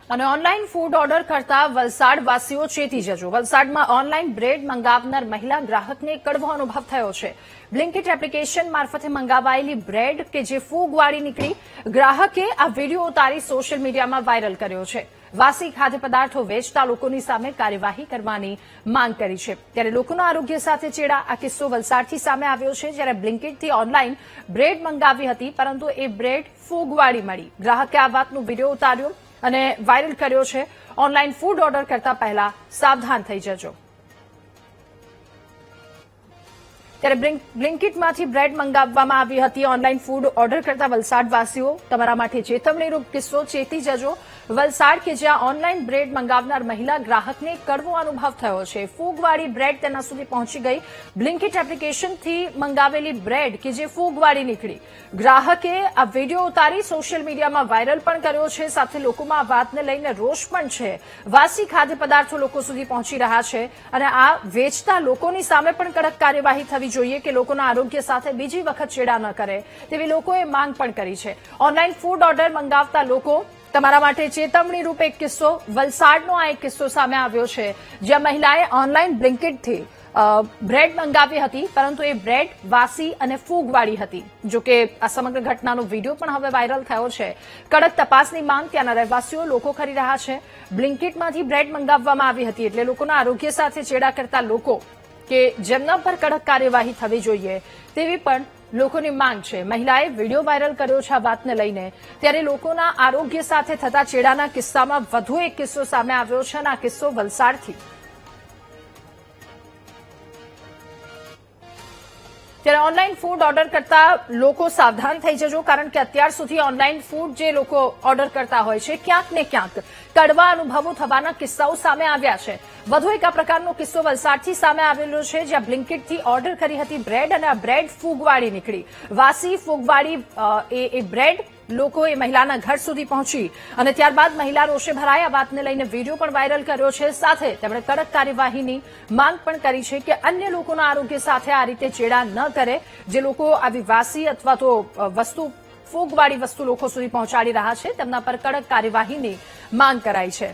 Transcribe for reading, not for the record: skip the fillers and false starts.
અને online food order કરતા વલસાડવાસીઓ ચેતી જજો. વલસાડમાં ઓનલાઈન બ્રેડ મંગાવનાર મહિલા ગ્રાહકને કડવો અનુભવ થયો છે. બ્લિંકિટ એપ્લિકેશન મારફતે મંગાવાયેલી બ્રેડ કે જે ફૂગવાળી નીકળી, ગ્રાહકે આ વિડીયો ઉતારી સોશિયલ મીડિયામાં વાયરલ કર્યો છે. વાસી ખાદ્ય પદાર્થો વેચતા લોકોની સામે કાર્યવાહી કરવાની માંગ કરી છે. ત્યારે લોકોના આરોગ્ય સાથે ચેડા. આ કિસ્સો વલસાડથી સામે આવ્યો છે, જ્યારે બ્લિંકિટથી ઓનલાઈન બ્રેડ મંગાવી હતી, પરંતુ એ બ્રેડ ફૂગવાળી મળી. ગ્રાહકે આ વાતનો વિડીયો ઉતાર્યો અને વાયરલ કર્યો છે. ઓનલાઈન ફૂડ ઓર્ડર કરતા પહેલા સાવધાન થઈ જજો. ત્યારે બ્લિંકિટમાંથી બ્રેડ મંગાવવામાં આવી હતી. ઓનલાઈન ફૂડ ઓર્ડર કરતા વલસાડવાસીઓ, તમારા માટે ચેતવણીરૂપ કિસ્સો, ચેતી જજો. વલસાડ કે જ્યાં ઓનલાઈન બ્રેડ મંગાવનાર મહિલા ગ્રાહકને કડવો અનુભવ થયો છે. ફૂગવાળી બ્રેડ તેના સુધી પહોંચી ગઈ. બ્લિંકિટ એપ્લિકેશનથી મંગાવેલી બ્રેડ કે જે ફૂગવાળી નીકળી. ગ્રાહકે આ વિડીયો ઉતારી સોશિયલ મીડિયામાં વાયરલ પણ કર્યો છે. સાથે લોકોમાં આ વાતને લઈને રોષ પણ છે. વાસી ખાદ્ય પદાર્થો લોકો સુધી પહોંચી રહ્યા છે અને આ વેચતા લોકોની સામે પણ કડક કાર્યવાહી થવી જોઈએ કે લોકોના આરોગ્ય સાથે બીજી વખત ચેડા ન કરે, તેવી લોકોએ માંગ પણ કરી છે. ઓનલાઈન ફૂડ ઓર્ડર મંગાવતા લોકો, તમારા માટે ચેતવણી રૂપે એક કિસ્સો. વલસાડનો આ એક કિસ્સો સામે આવ્યો છે, જ્યાં મહિલાએ ઓનલાઈન બ્લિંકિટથી બ્રેડ મંગાવી હતી, પરંતુ એ બ્રેડ વાસી અને ફૂગવાળી હતી. જોકે આ સમગ્ર ઘટનાનો વિડીયો પણ હવે વાયરલ થયો છે. કડક તપાસની માંગ ત્યાંના રહેવાસીઓ લોકો કરી રહ્યા છે. બ્લિંકિટમાંથી બ્રેડ મંગાવવામાં આવી હતી, એટલે લોકોના આરોગ્ય સાથે ચેડા કરતા લોકો કે જેમના પર કડક કાર્યવાહી થવી જોઈએ, તેવી પણ લોકોની માંગ છે. મહિલાએ વિડીયો વાયરલ કર્યો છે આ વાતને લઈને. ત્યારે લોકોના આરોગ્ય સાથે થતા ચેડાના કિસ્સામાં વધુ એક કિસ્સો સામે આવ્યો છે, અને આ કિસ્સો વલસાડથી. ત્યારે ઓનલાઈન ફૂડ ઓર્ડર કરતા લોકો સાવધાન થઈ જજો, કારણ કે અત્યાર સુધી ઓનલાઈન ફૂડ જે લોકો ઓર્ડર કરતા હોય છે, ક્યાંક ને ક્યાંક કડવા અનુભવો થવાના કિસ્સાઓ સામે આવ્યા છે. વધુ એક આ પ્રકારનો કિસ્સો વલસાડથી સામે આવેલો છે, જ્યાં બ્લિંકિટથી ઓર્ડર કરી હતી બ્રેડ અને આ બ્રેડ ફૂગવાળી નીકળી. વાસી ફૂગવાળી એ બ્રેડ લોકો એ મહિલાના ઘર સુધી પહોંચી અને ત્યારબાદ મહિલા રોષે ભરાઈ. આ વાતને લઈને વિડીયો પણ વાયરલ કર્યો છે. સાથે તેમણે કડક કાર્યવાહીની માંગ પણ કરી છે કે અન્ય લોકોના આરોગ્ય સાથે આ રીતે ચેડા ન કરે. જે લોકો આવી વાસી અથવા તો ફૂગવાળી વસ્તુ લોકો સુધી પહોંચાડી રહ્યા છે, તેમના પર કડક કાર્યવાહીની માંગ કરાઈ છે.